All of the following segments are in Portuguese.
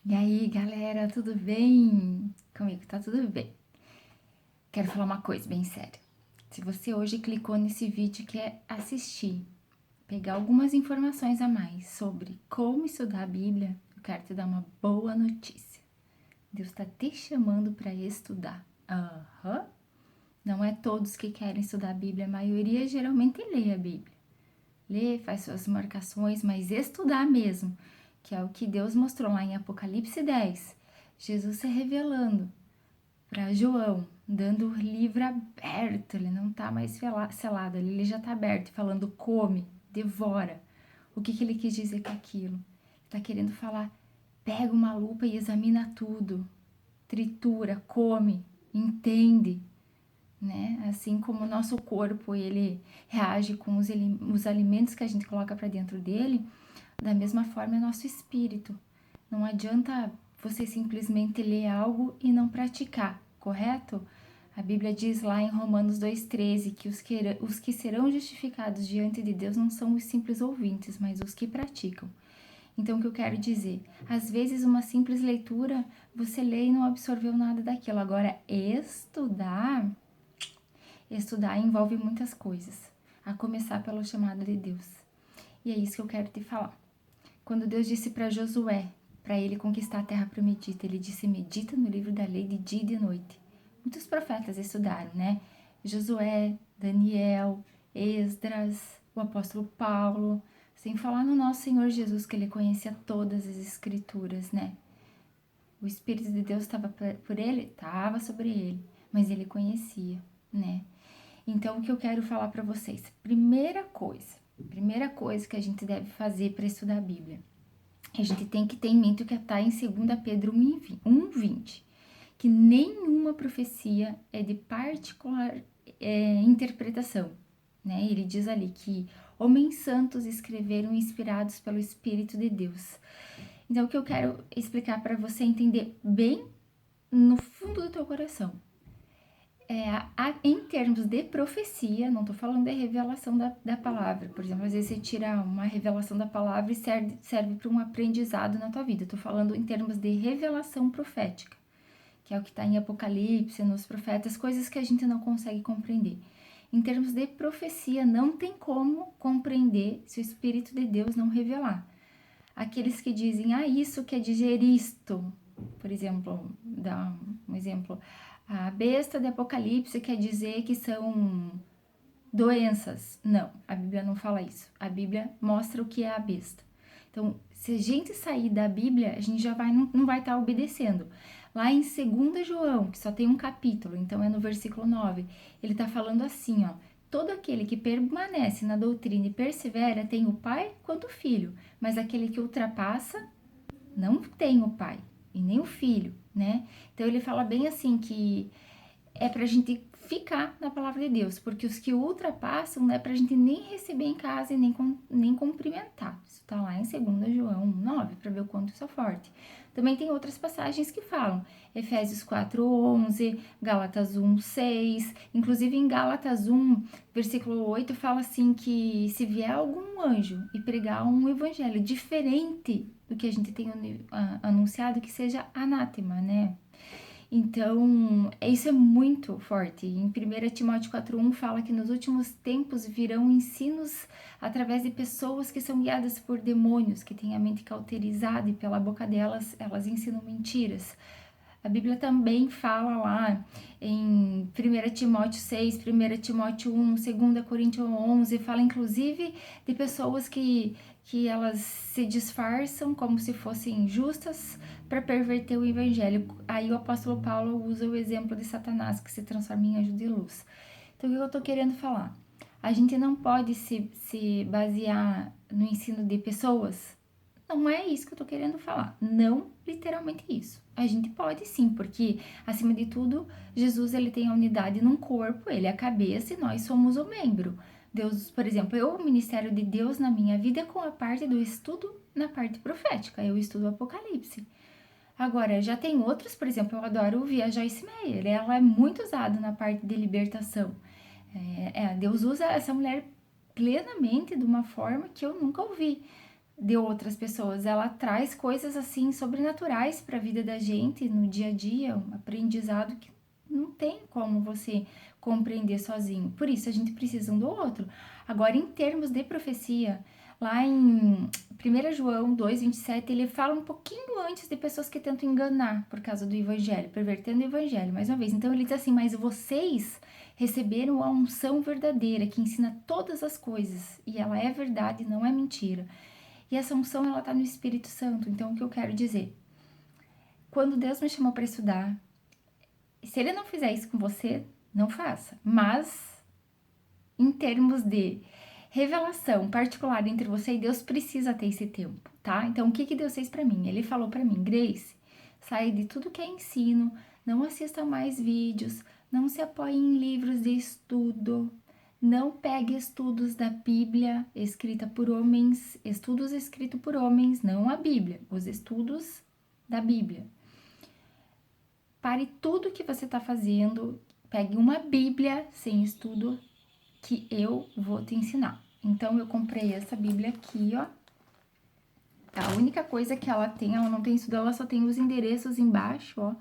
E aí, galera, tudo bem? Comigo tá tudo bem. Quero falar uma coisa bem séria. Se você hoje clicou nesse vídeo e quer assistir, pegar algumas informações a mais sobre como estudar a Bíblia, eu quero te dar uma boa notícia. Deus está te chamando para estudar. Aham. Não é todos que querem estudar a Bíblia, a maioria geralmente lê a Bíblia. Lê, faz suas marcações, mas estudar mesmo, que é o que Deus mostrou lá em Apocalipse 10. Jesus se revelando para João, dando o livro aberto, ele não tá mais selado, ele já tá aberto, falando come, devora. O que ele quis dizer com aquilo? Tá querendo falar, pega uma lupa e examina tudo, tritura, come, entende, né? Assim como o nosso corpo, ele reage com os alimentos que a gente coloca para dentro dele, da mesma forma é nosso espírito. Não adianta você simplesmente ler algo e não praticar, correto? A Bíblia diz lá em Romanos 2,13 que os que serão justificados diante de Deus não são os simples ouvintes, mas os que praticam. Então, o que eu quero dizer? Às vezes, uma simples leitura, você lê e não absorveu nada daquilo. Agora, estudar envolve muitas coisas, a começar pelo chamado de Deus. E é isso que eu quero te falar. Quando Deus disse para Josué, para ele conquistar a terra prometida, ele disse: medita no livro da lei de dia e de noite. Muitos profetas estudaram, né? Josué, Daniel, Esdras, o apóstolo Paulo, sem falar no nosso Senhor Jesus, que ele conhecia todas as escrituras, né? O Espírito de Deus estava por ele? Estava sobre ele, mas ele conhecia, né? Então, o que eu quero falar para vocês? Primeira coisa que a gente deve fazer para estudar a Bíblia. A gente tem que ter em mente o que está em 2 Pedro 1,20, que nenhuma profecia é de particular interpretação, né? Ele diz ali que homens santos escreveram inspirados pelo Espírito de Deus. Então, o que eu quero explicar para você entender bem no fundo do teu coração. Em termos de profecia, não estou falando de revelação da palavra. Por exemplo, às vezes você tira uma revelação da palavra e serve para um aprendizado na tua vida. Estou falando em termos de revelação profética, que é o que está em Apocalipse, nos profetas, coisas que a gente não consegue compreender. Em termos de profecia, não tem como compreender se o Espírito de Deus não revelar. Aqueles que dizem, isso quer dizer isto, por exemplo, dá um exemplo, a besta de Apocalipse quer dizer que são doenças. Não, a Bíblia não fala isso. A Bíblia mostra o que é a besta. Então, se a gente sair da Bíblia, a gente já não vai estar obedecendo. Lá em 2 João, que só tem um capítulo, então é no versículo 9, ele está falando assim, todo aquele que permanece na doutrina e persevera tem o Pai quanto o Filho, mas aquele que ultrapassa não tem o Pai e nem o Filho, né? Então ele fala bem assim que é pra gente ficar na palavra de Deus, porque os que ultrapassam não é pra gente nem receber em casa e nem cumprimentar. Isso tá lá em 2 João 9, para ver o quanto isso é forte. Também tem outras passagens que falam, Efésios 4:11, Gálatas 1:6, inclusive em Gálatas 1, versículo 8, fala assim que se vier algum anjo e pregar um evangelho diferente do que a gente tem anunciado, que seja anátema, né? Então, isso é muito forte. Em 1 Timóteo 4:1 fala que nos últimos tempos virão ensinos através de pessoas que são guiadas por demônios, que têm a mente cauterizada e pela boca delas, elas ensinam mentiras. A Bíblia também fala lá em 1 Timóteo 6, 1 Timóteo 1, 2 Coríntios 11, fala inclusive de pessoas que elas se disfarçam como se fossem justas para perverter o evangelho. Aí o apóstolo Paulo usa o exemplo de Satanás, que se transforma em anjo de luz. Então, o que eu estou querendo falar? A gente não pode se basear no ensino de pessoas. Não é isso que eu tô querendo falar. Não literalmente isso. A gente pode sim, porque, acima de tudo, Jesus ele tem a unidade num corpo, ele é a cabeça e nós somos o membro. Deus, por exemplo, o ministério de Deus na minha vida é com a parte do estudo na parte profética. Eu estudo o Apocalipse. Agora, já tem outros, por exemplo, eu adoro ouvir a Joyce Meyer. Ela é muito usada na parte de libertação. Deus usa essa mulher plenamente de uma forma que eu nunca ouvi. de outras pessoas, ela traz coisas assim sobrenaturais para a vida da gente no dia a dia, um aprendizado que não tem como você compreender sozinho. Por isso a gente precisa um do outro. Agora, em termos de profecia, lá em 1 João 2:27, ele fala um pouquinho antes de pessoas que tentam enganar por causa do evangelho, pervertendo o evangelho, mais uma vez. Então ele diz assim: mas vocês receberam a unção verdadeira que ensina todas as coisas, e ela é verdade, não é mentira. E essa unção, ela tá no Espírito Santo. Então, o que eu quero dizer? Quando Deus me chamou para estudar, se Ele não fizer isso com você, não faça. Mas, em termos de revelação particular entre você e Deus, precisa ter esse tempo, tá? Então, o que Deus fez para mim? Ele falou para mim: Grace, sai de tudo que é ensino, não assista mais vídeos, não se apoie em livros de estudo, não pegue estudos da Bíblia escrita por homens, estudos escritos por homens, não a Bíblia, os estudos da Bíblia. Pare tudo que você está fazendo, pegue uma Bíblia sem estudo que eu vou te ensinar. Então, eu comprei essa Bíblia aqui, ó. A única coisa que ela tem, ela não tem estudo, ela só tem os endereços embaixo, ó,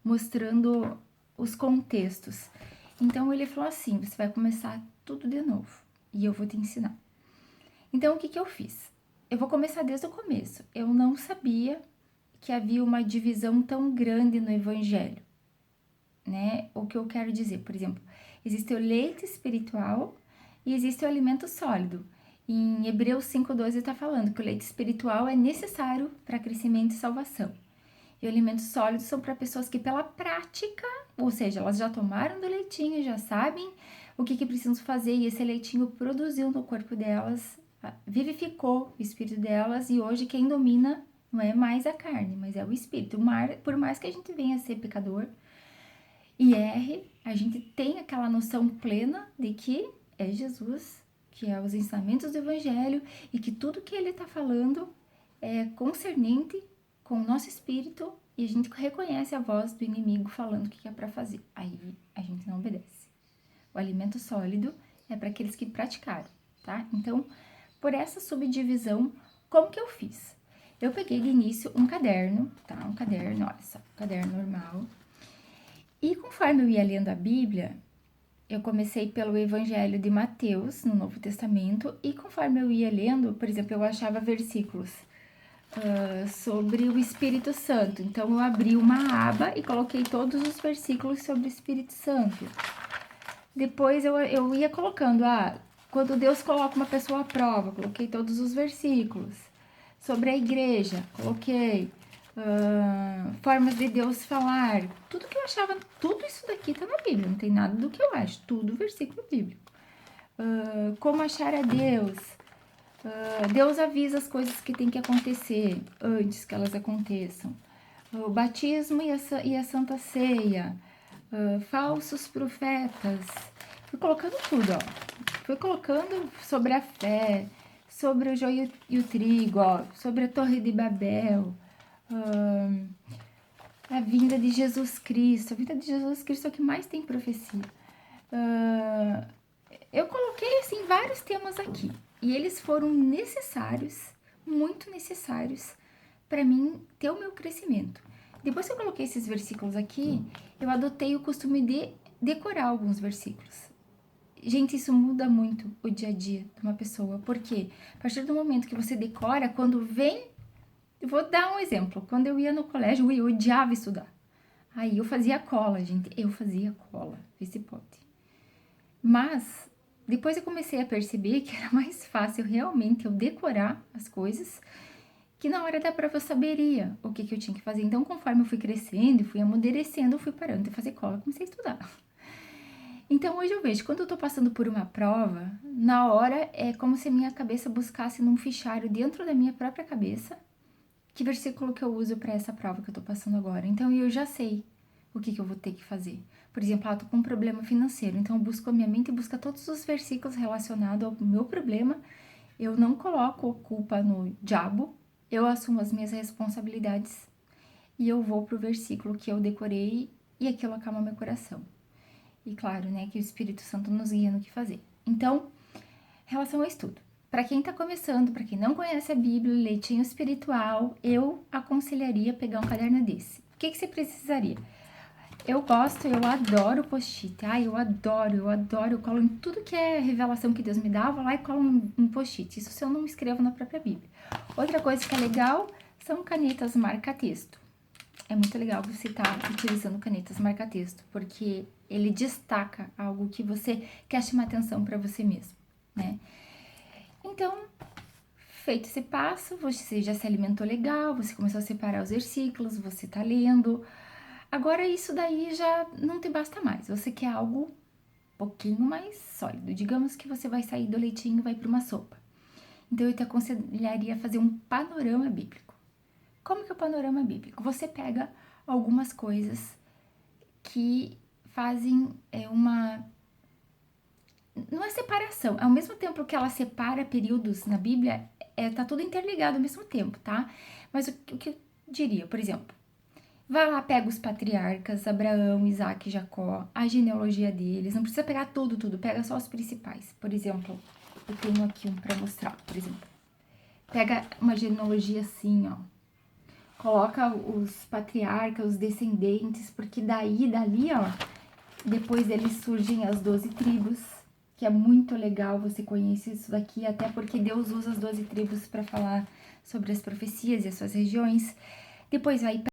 mostrando os contextos. Então, ele falou assim: você vai começar tudo de novo e eu vou te ensinar. Então, o que eu fiz? Eu vou começar desde o começo. Eu não sabia que havia uma divisão tão grande no evangelho, né? O que eu quero dizer, por exemplo, existe o leite espiritual e existe o alimento sólido. Em Hebreus 5:12 está falando que o leite espiritual é necessário para crescimento e salvação. E o alimento sólido são para pessoas que pela prática, ou seja, elas já tomaram do leitinho, já sabem o que precisam fazer, e esse leitinho produziu no corpo delas, vivificou o espírito delas, e hoje quem domina não é mais a carne, mas é o espírito. Por mais que a gente venha a ser pecador e erre, a gente tem aquela noção plena de que é Jesus, que é os ensinamentos do evangelho, e que tudo que ele está falando é concernente com o nosso espírito, e a gente reconhece a voz do inimigo falando o que é para fazer. Aí a gente não obedece. O alimento sólido é para aqueles que praticaram, tá? Então, por essa subdivisão, como que eu fiz? Eu peguei de início um caderno, tá? Um caderno, olha só, um caderno normal. E conforme eu ia lendo a Bíblia, eu comecei pelo Evangelho de Mateus, no Novo Testamento, e conforme eu ia lendo, por exemplo, eu achava versículos sobre o Espírito Santo. Então, eu abri uma aba e coloquei todos os versículos sobre o Espírito Santo. Depois, eu ia colocando, quando Deus coloca uma pessoa à prova, coloquei todos os versículos. Sobre a igreja, coloquei formas de Deus falar. Tudo que eu achava, tudo isso daqui tá na Bíblia, não tem nada do que eu acho, tudo versículo bíblico. Como achar a Deus. Deus avisa as coisas que tem que acontecer antes que elas aconteçam. O batismo e a Santa Ceia. Falsos profetas. Fui colocando tudo, ó. Fui colocando sobre a fé, sobre o joio e o trigo, ó, sobre a Torre de Babel, a vinda de Jesus Cristo. A vinda de Jesus Cristo é o que mais tem profecia. Eu coloquei, assim, vários temas aqui. E eles foram necessários, muito necessários, para mim ter o meu crescimento. Depois que eu coloquei esses versículos aqui, eu adotei o costume de decorar alguns versículos. Gente, isso muda muito o dia a dia de uma pessoa, porque a partir do momento que você decora, quando vem... Eu vou dar um exemplo. Quando eu ia no colégio, eu odiava estudar. Aí eu fazia cola, gente. Eu fazia cola, esse pote. Mas depois eu comecei a perceber que era mais fácil realmente eu decorar as coisas, que na hora da prova eu saberia o que eu tinha que fazer. Então, conforme eu fui crescendo e fui amadurecendo, eu fui parando de fazer cola, comecei a estudar. Então, hoje eu vejo, quando eu tô passando por uma prova, na hora é como se a minha cabeça buscasse num fichário dentro da minha própria cabeça que versículo que eu uso para essa prova que eu tô passando agora. Então, eu já sei o que eu vou ter que fazer. Por exemplo, eu tô com um problema financeiro, então eu busco a minha mente e busco todos os versículos relacionados ao meu problema. Eu não coloco culpa no diabo, eu assumo as minhas responsabilidades e eu vou pro versículo que eu decorei e aquilo acalma meu coração. E claro, né, que o Espírito Santo nos guia no que fazer. Então, em relação ao estudo, para quem tá começando, para quem não conhece a Bíblia, leitinho espiritual, eu aconselharia pegar um caderno desse. O que você precisaria? Eu adoro post-it. Ai, eu adoro. Eu colo em tudo que é revelação que Deus me dá, eu vou lá e colo um post-it. Isso se eu não escrevo na própria Bíblia. Outra coisa que é legal são canetas marca-texto. É muito legal você estar utilizando canetas marca-texto, porque ele destaca algo que você quer chamar atenção para você mesmo, né? Então, feito esse passo, você já se alimentou legal, você começou a separar os versículos, você tá lendo. Agora, isso daí já não te basta mais. Você quer algo um pouquinho mais sólido. Digamos que você vai sair do leitinho e vai para uma sopa. Então, eu te aconselharia a fazer um panorama bíblico. Como que é o panorama bíblico? Você pega algumas coisas que fazem uma... Não é separação. Ao mesmo tempo que ela separa períodos na Bíblia, tá tudo interligado ao mesmo tempo, tá? Mas o que eu diria, por exemplo, vai lá, pega os patriarcas, Abraão, Isaac e Jacó, a genealogia deles. Não precisa pegar tudo, pega só os principais. Por exemplo, eu tenho aqui um pra mostrar, por exemplo. Pega uma genealogia assim, ó. Coloca os patriarcas, os descendentes, porque dali, ó, depois deles surgem as 12 tribos, que é muito legal você conhecer isso daqui, até porque Deus usa as 12 tribos para falar sobre as profecias e as suas regiões. Depois vai